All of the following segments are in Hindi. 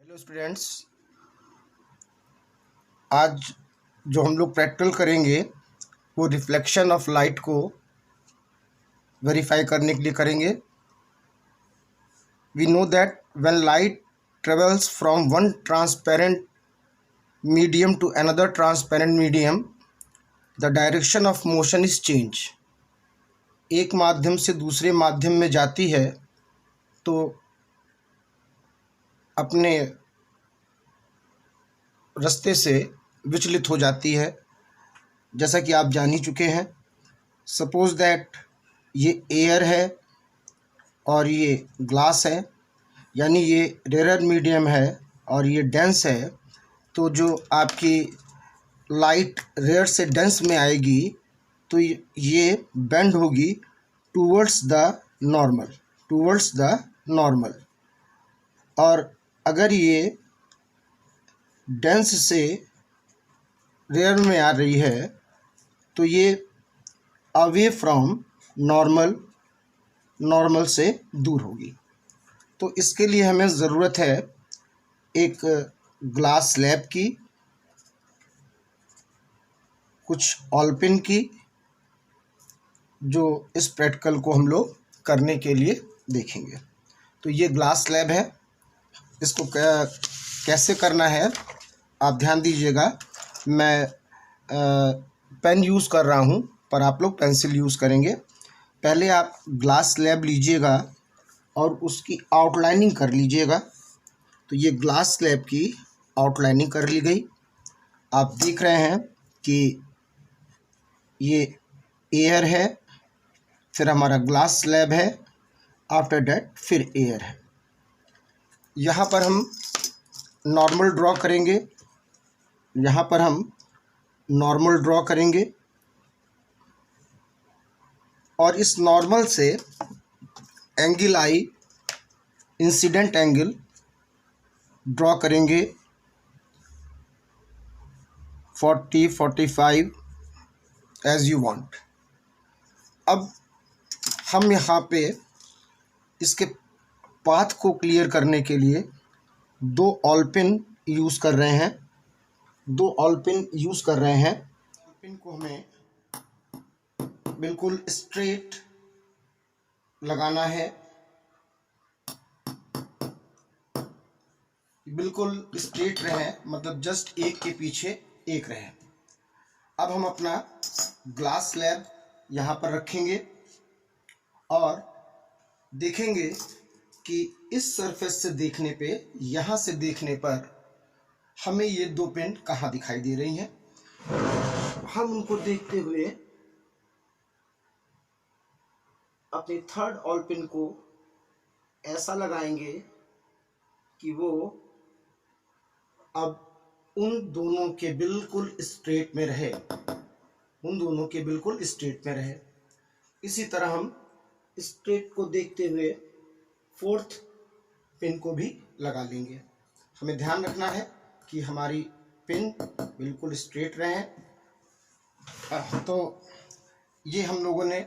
हेलो स्टूडेंट्स, आज जो हम लोग प्रैक्टिकल करेंगे वो रिफ्लेक्शन ऑफ लाइट को वेरीफाई करने के लिए करेंगे। We know that when light travels from one transparent medium to another transparent medium, the direction of motion is change. एक माध्यम से दूसरे माध्यम में जाती है तो अपने रास्ते से विचलित हो जाती है। जैसा कि आप जान ही चुके हैं, सपोज दैट ये एयर है और ये ग्लास है, यानी ये रेयर मीडियम है और ये डेंस है। तो जो आपकी लाइट रेयर से डेंस में आएगी तो ये बेंड होगी टूवर्ड्स द नॉर्मल। और अगर ये डेंस से रेयर में आ रही है तो ये अवे फ्रॉम नॉर्मल से दूर होगी। तो इसके लिए हमें ज़रूरत है एक ग्लास स्लैब की, कुछ ऑलपिन की, जो इस प्रैक्टिकल को हम लोग करने के लिए देखेंगे। तो ये ग्लास स्लैब है, इसको कैसे करना है आप ध्यान दीजिएगा। मैं पेन यूज़ कर रहा हूँ पर आप लोग पेंसिल यूज़ करेंगे। पहले आप ग्लास स्लैब लीजिएगा और उसकी आउटलाइनिंग कर लीजिएगा। तो ये ग्लास स्लैब की आउटलाइनिंग कर ली गई। आप देख रहे हैं कि ये एयर है, फिर हमारा ग्लास स्लैब है, आफ्टर दैट फिर एयर है। यहाँ पर हम नॉर्मल ड्रॉ करेंगे, यहाँ पर हम नॉर्मल ड्रॉ करेंगे और इस नॉर्मल से एंगल आई, इंसिडेंट एंगल ड्रॉ करेंगे 40, 45 एज यू वांट। अब हम यहाँ पे इसके पाथ को क्लियर करने के लिए दो ऑलपिन यूज़ कर रहे हैं। ऑलपिन को हमें बिल्कुल स्ट्रेट लगाना है, बिल्कुल स्ट्रेट रहे, मतलब जस्ट एक के पीछे एक रहे। अब हम अपना ग्लास स्लैब यहाँ पर रखेंगे और देखेंगे कि इस सरफेस से देखने पे, यहाँ से देखने पर हमें ये दो पिन कहाँ दिखाई दे रही हैं। हम उनको देखते हुए अपने थर्ड ऑल पिन को ऐसा लगाएंगे कि वो अब उन दोनों के बिल्कुल स्ट्रेट में रहे, इसी तरह हम स्ट्रेट को देखते हुए फोर्थ पिन को भी लगा लेंगे। हमें ध्यान रखना है कि हमारी पिन बिल्कुल स्ट्रेट रहे। तो ये हम लोगों ने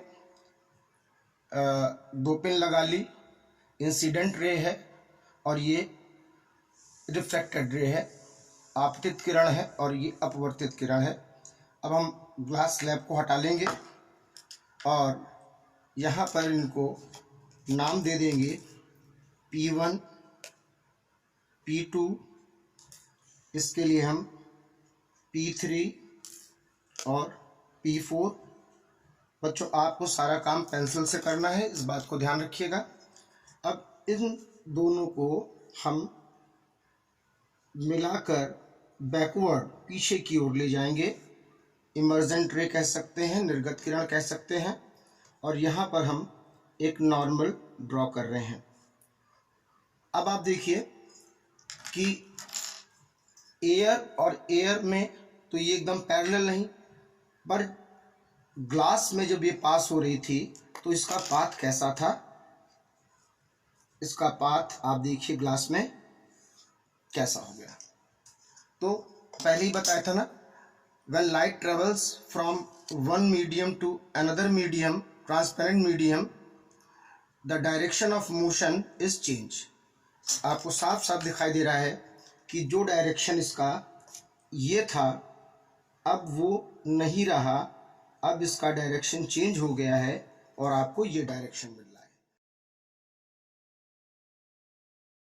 दो पिन लगा ली, इंसिडेंट रे है और ये रिफ्लेक्टेड रे है, आपतित किरण है और ये अपवर्तित किरण है। अब हम ग्लास स्लैब को हटा लेंगे और यहाँ पर इनको नाम दे देंगे P1, P2, इसके लिए हम P3 और P4। बच्चों, आपको सारा काम पेंसिल से करना है, इस बात को ध्यान रखिएगा। अब इन दोनों को हम मिलाकर बैकवर्ड, पीछे की ओर ले जाएंगे। इमर्जेंट रे कह सकते हैं, निर्गत किरण कह सकते हैं। और यहाँ पर हम एक नॉर्मल ड्रॉ कर रहे हैं। अब आप देखिए कि एयर और एयर में तो ये एकदम पैरेलल नहीं, पर ग्लास में जब ये पास हो रही थी तो इसका पाथ कैसा था। इसका पाथ आप देखिए ग्लास में कैसा हो गया। तो पहले ही बताया था ना, when light travels from one medium to another medium, transparent medium, the direction of motion is change। आपको साफ साफ दिखाई दे रहा है कि जो डायरेक्शन इसका ये था अब वो नहीं रहा, अब इसका डायरेक्शन चेंज हो गया है और आपको ये डायरेक्शन मिल रहा है।